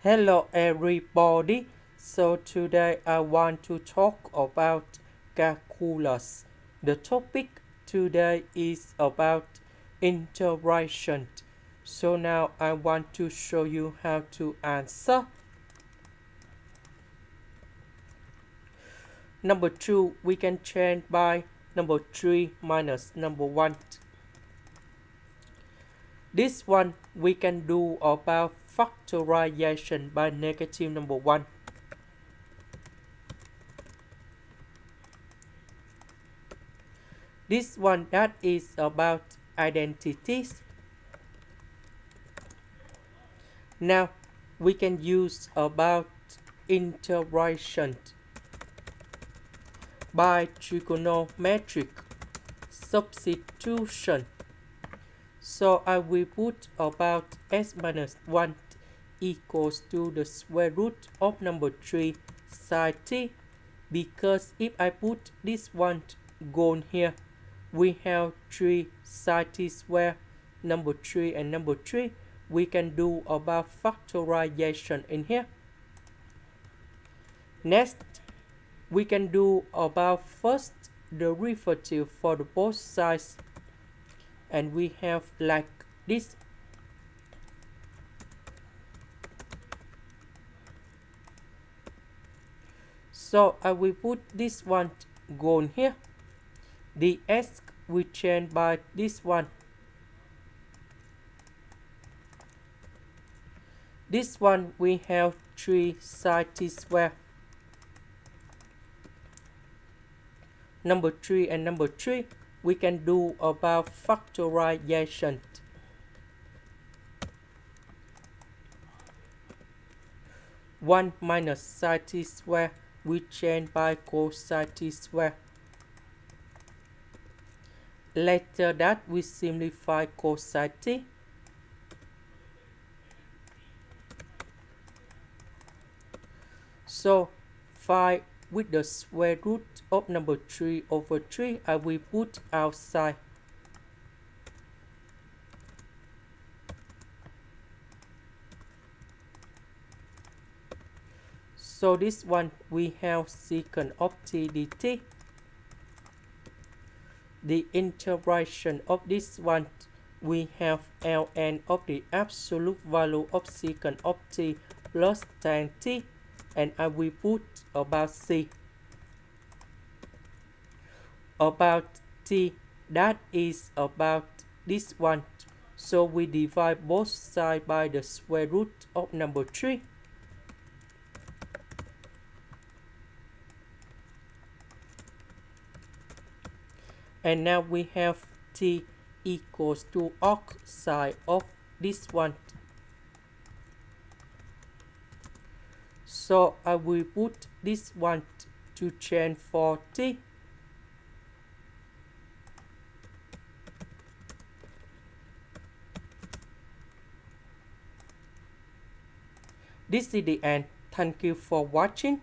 Hello everybody. So today I want to talk about calculus. The topic today is about integration. So now I want to show you how to answer. Number 2 we can change by number 3 minus number 1. This one we can do about factorization by negative number 1. This one that is about identities. Now we can use about integration by trigonometric substitution. So I will put about s minus 1 equals to the square root of number 3 sine t, because if I put this one gone here, we have 3 sine t square, number 3 and number 3. We can do about factorization in here. Next, we can do about first derivative for the both sides. And we have like this. So I will put this one gone here. The s we change by this one. This one we have 3 sine t square. Number 3 and number 3 we can do about factorization. One minus sine t square we change by cosine t square. Later that we simplify cosine t. So 5 with the square root of number 3 over 3, I will put outside. So this one we have secant of t dt. The integration of this one we have ln of the absolute value of secant of t plus tan t, and I will put about c. About t, that is about this one. So we divide both sides by the square root of number 3. And now we have t equals to arc side of this one. So I will put this one to change for t. This is the end. Thank you for watching.